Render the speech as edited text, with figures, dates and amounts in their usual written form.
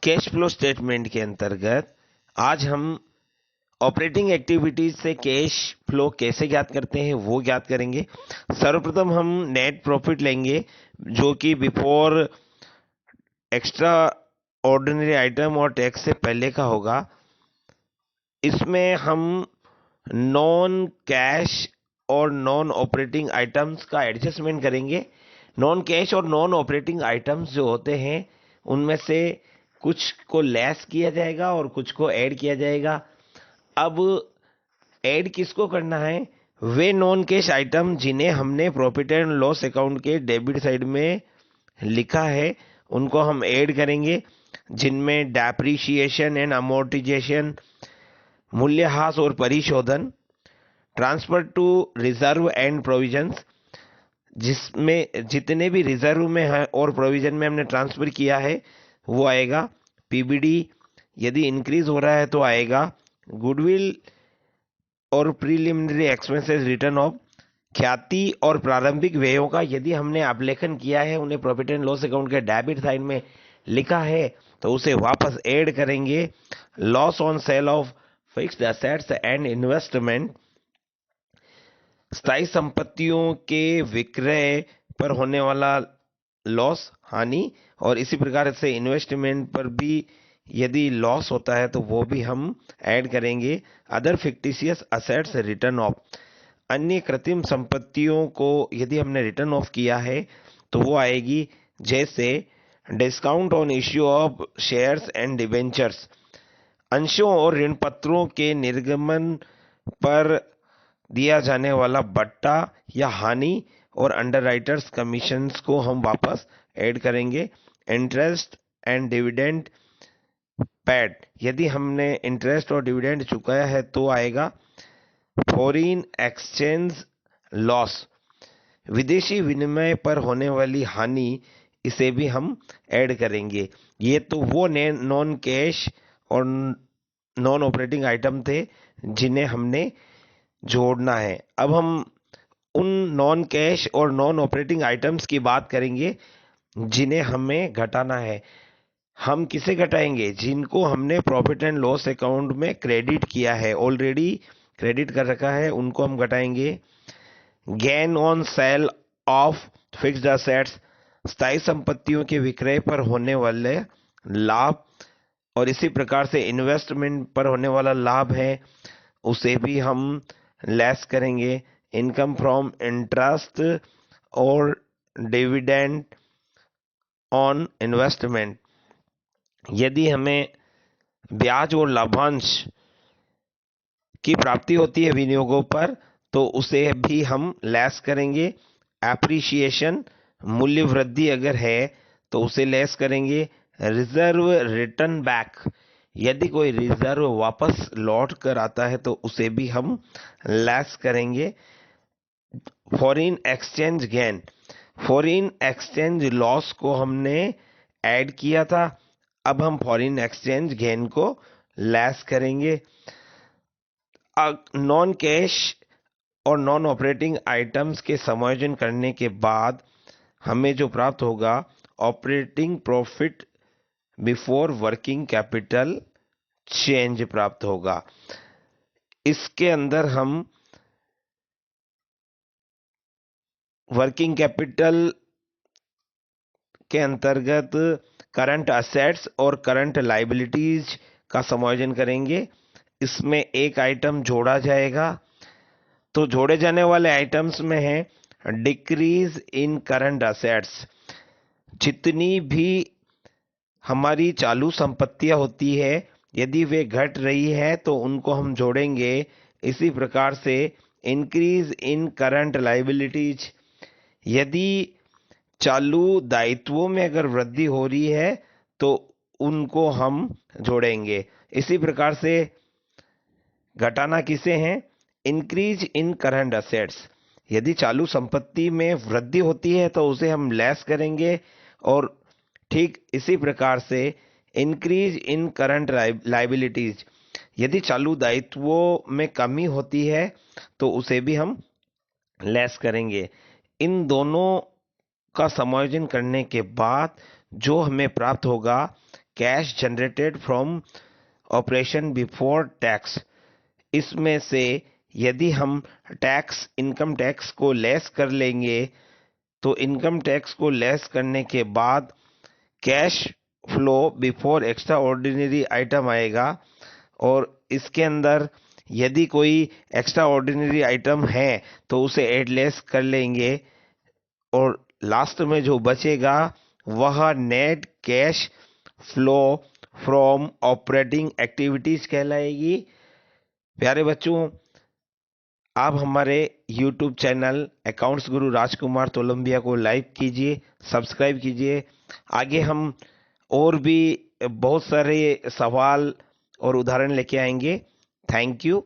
Cash flow statement के अंतर्गत आज हम ऑपरेटिंग एक्टिविटीज से कैश फ्लो कैसे ज्ञात करते हैं वो ज्ञात करेंगे। सर्वप्रथम हम नेट प्रॉफिट लेंगे जो कि बिफोर एक्स्ट्रा ऑर्डिनरी आइटम और टैक्स से पहले का होगा। इसमें हम नॉन कैश और नॉन ऑपरेटिंग आइटम्स का एडजस्टमेंट करेंगे। नॉन कैश और नॉन ऑपरेटिंग आइटम्स जो होते हैं उनमें से कुछ को लेस किया जाएगा और कुछ को ऐड किया जाएगा। अब ऐड किसको करना है? वे नॉन कैश आइटम जिन्हें हमने प्रॉफिट एंड लॉस अकाउंट के डेबिट साइड में लिखा है उनको हम ऐड करेंगे, जिनमें डेप्रिसिएशन एंड अमोर्टाइजेशन, मूल्यह्रास और परिशोधन, transfer to reserve and provisions, जिसमें जितने भी रिजर्व में है और प्रोविजन में हमने ट्रांसफर किया है वो आएगा। पीबीडी यदि इंक्रीज हो रहा है तो आएगा। गुडविल और प्रीलिमिनरी एक्सपेंसेस रिटर्न ऑफ, ख्याति और प्रारंभिक व्ययों का यदि हमने अवलेखन किया है, उन्हें प्रॉफिट एंड लॉस अकाउंट के डेबिट साइड में लिखा है तो उसे वापस ऐड करेंगे। Loss on sale of fixed assets and investment, स्थायी संपत्तियों के विक्रय पर होने वाला लॉस, हानि, और इसी प्रकार से इन्वेस्टमेंट पर भी यदि लॉस होता है तो वो भी हम ऐड करेंगे। Other fictitious assets return of, अन्य कृत्रिम संपत्तियों को यदि हमने रिटर्न ऑफ किया है तो वो आएगी, जैसे discount on issue of shares and debentures, अंशों और ऋण पत्रों के निर्गमन पर दिया जाने वाला बट्टा या हानि, और अंडरराइटर्स कमीशंस को हम वापस ऐड करेंगे। इंटरेस्ट एंड डिविडेंड पेड, यदि हमने इंटरेस्ट और डिविडेंड चुकाया है तो आएगा। फॉरेन एक्सचेंज लॉस, विदेशी विनिमय पर होने वाली हानि, इसे भी हम ऐड करेंगे। ये तो वो नॉन कैश और नॉन ऑपरेटिंग आइटम थे जिन्हें हमने जोड़ना है। अब हम उन नॉन कैश और नॉन ऑपरेटिंग आइटम्स की बात करेंगे जिन्हें हमें घटाना है। हम किसे घटाएंगे? जिनको हमने प्रॉफिट एंड लॉस अकाउंट में क्रेडिट किया है, ऑलरेडी क्रेडिट कर रखा है, उनको हम घटाएंगे। Gain on sale of fixed assets, स्थायी संपत्तियों के विक्रय पर होने वाले लाभ, और इसी प्रकार से इन्वेस्टमेंट पर होने वाला लाभ है उसे भी हम लेस करेंगे। इनकम फ्रॉम इंटरेस्ट और डिविडेंड ऑन इन्वेस्टमेंट, यदि हमें ब्याज और लाभांश की प्राप्ति होती है विनियोगों पर तो उसे भी हम लेस करेंगे। एप्रिसिएशन, मूल्य वृद्धि अगर है तो उसे लेस करेंगे। रिजर्व रिटर्न बैक, यदि कोई रिजर्व वापस लौट कर आता है तो उसे भी हम लेस करेंगे। Foreign exchange gain, foreign exchange loss को हमने ऐड किया था, अब हम फॉरेन एक्सचेंज गेन को लेस करेंगे। नॉन कैश और नॉन ऑपरेटिंग आइटम्स के समायोजन करने के बाद हमें जो प्राप्त होगा, operating profit before working capital change प्राप्त होगा। इसके अंदर हम वर्किंग कैपिटल के अंतर्गत करंट असेट्स और करंट लायबिलिटीज का समायोजन करेंगे। इसमें एक आइटम जोड़ा जाएगा, तो जोड़े जाने वाले आइटम्स में है डिक्रीज इन करंट असेट्स, जितनी भी हमारी चालू संपत्तियां होती है यदि वे घट रही है तो उनको हम जोड़ेंगे। इसी प्रकार से इंक्रीज इन करंट लायबिलिटीज, यदि चालू दायित्वों में अगर वृद्धि हो रही है तो उनको हम जोड़ेंगे। इसी प्रकार से घटाना किसे हैं? इंक्रीज इन करंट असेट्स, यदि चालू संपत्ति में वृद्धि होती है तो उसे हम लेस करेंगे, और ठीक इसी प्रकार से इंक्रीज इन करंट लायबिलिटीज, यदि चालू दायित्वों में कमी होती है तो उसे भी हम लेस करेंगे। इन दोनों का समायोजन करने के बाद जो हमें प्राप्त होगा, cash generated from operation before tax. इसमें से यदि हम टैक्स इनकम टैक्स को लेस कर लेंगे तो इनकम टैक्स को लेस करने के बाद cash flow before extra ordinary item आएगा, और इसके अंदर यदि कोई एक्स्ट्रा ऑर्डिनरी आइटम है तो उसे एड लेस कर लेंगे, और लास्ट में जो बचेगा वह net cash flow from operating activities कहलाएगी। प्यारे बच्चों, आप हमारे YouTube चैनल अकाउंट्स गुरु राजकुमार तोलंबिया को लाइक कीजिए, सब्सक्राइब कीजिए। आगे हम और भी बहुत सारे सवाल और उदाहरण लेके आएंगे। Thank you.